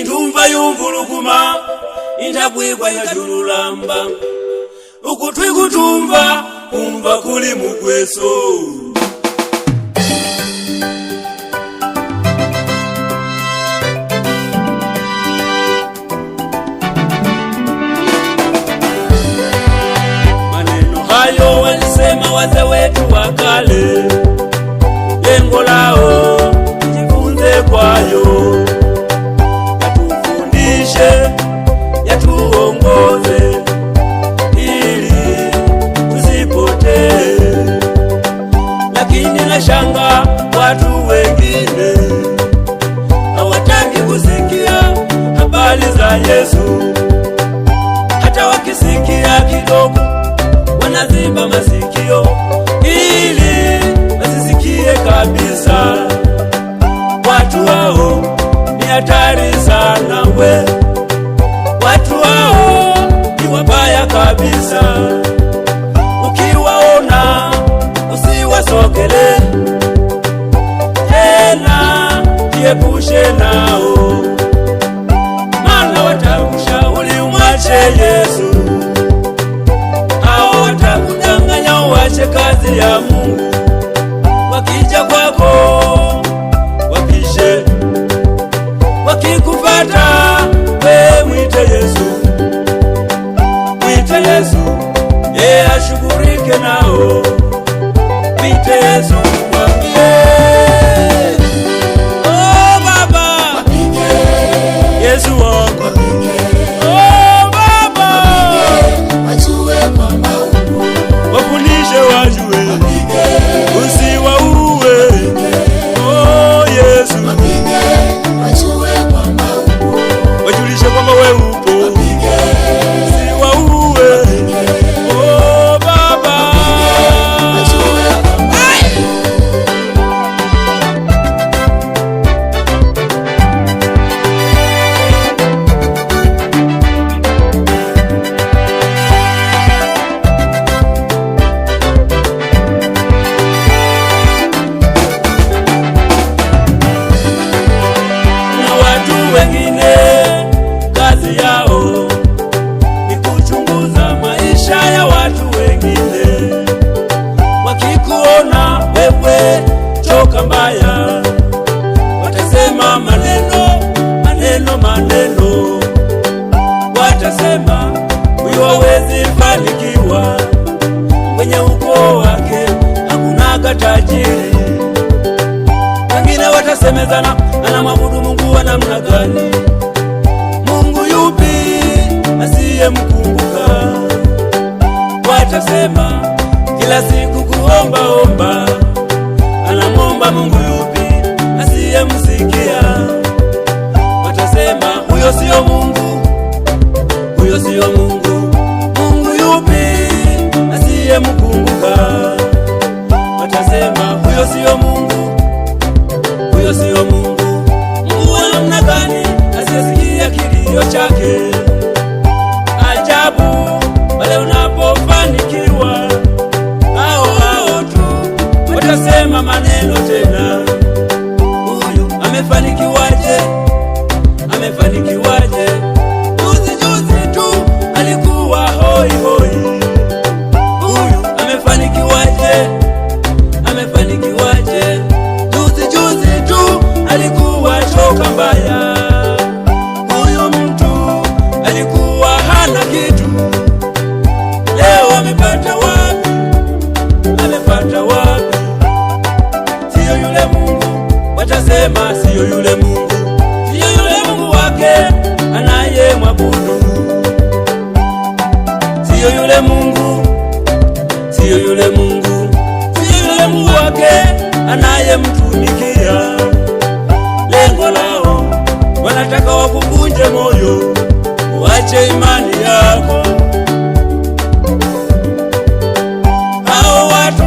intumva yungulukuma intabwibwa yajululamba ukutwi kutumva kumva kuli mugweso maneno hayo walisema wazee wetu wa kale, lengo lao jifunze kwayo, yatufundishe yatuongoze ili tusipotee. Lakini nashanga watu wengine hawataki kusikia habari za Yesu, hata wakisikia kidogo wanaziba masikio ili wasisikie kabisa. Watu hao ni hatari sana we, watu hao ni wabaya kabisa. Ukiwaona usiwasokele tena, jiepushe nao, maana watakushauri umwache Yesu. Hao watakudanganya uache kazi ya Mungu. Wakija kwako wapishe, wakikufata we mwite Yesu, mwite Yesu, yeye ashughulike nao. Mwite Yesu, mwambie oh Baba, Yesu wangu, oh Baba, wafundishe wajue, usiwaue, oh Yesu, wajulishe kwamba wewe upo, usiwaue, oh Baba. Na watu wengine kazi yao ni kuchunguza maisha ya watu wengine. Wakikuona wewe choka mbaya, watasema maneno maneno maneno, watasema huyo hawezi fanikiwa, kwenye ukoo wake hakunaga tajiri. Wengine watasemezana anamwabudu Mungu wa namna gani, Mungu yupi asiyemkumbuka. Watasema kila siku kuomba, anamwomba Mungu yupi asiyemsikia. Watasema huyo sio Mungu, huyo sio Mungu, Mungu yupi asiyemkumbuka. Watasema huyo sio Mungu, huyo sio Mungu, Mungu wa namna gani asiyesikia kilio chake. Ajabu pale unapofanikiwa, hao tu watasema maneno tena, huyu amefanikiwaje, amefanikiwaje, juzi tu alikuwa hoi hoi. Huyu amefanikiwaje, amefanikiwaje, juzi tu alikuwa choka mbaya. Huyu mtu alikuwa hana kitu, leo amepata wapi, amepata wapi? Sio yule Mungu, watasema sio yule Mungu, sio yule Mungu wake anayemwabudu, sio yule Mungu, sio yule Mungu, sio yule Mungu wake anayemtumikia. Lengo lao wanataka wakuvunje moyo, uache imani yako. Hao watu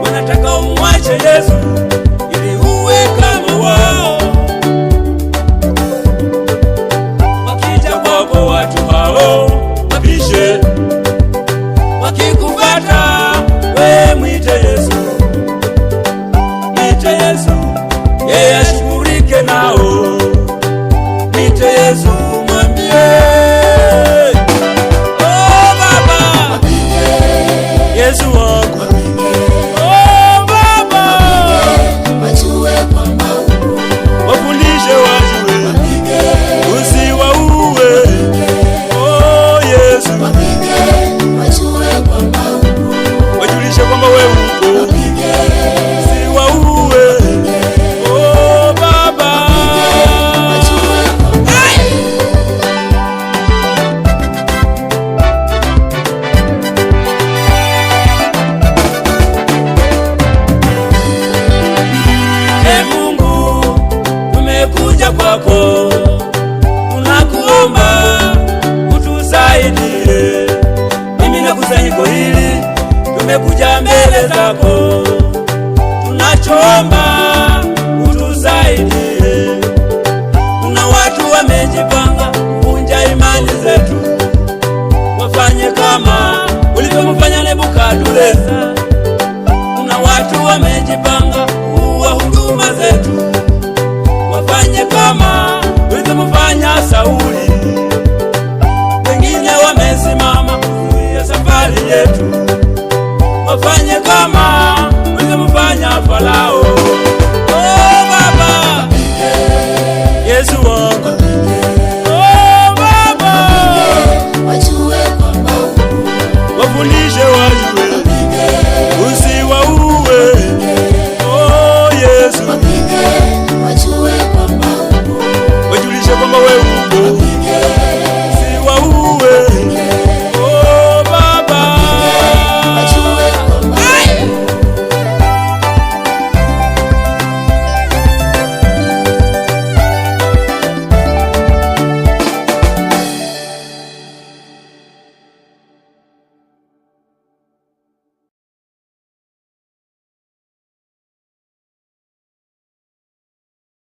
wanataka umwache Yesu ili uwe kama wao. Wakija kwako watu hao wapishe, wakikufata we mwite Yesu, mwite Yesu, yeye ashughulike nao. Mwite nimekuja mbele zako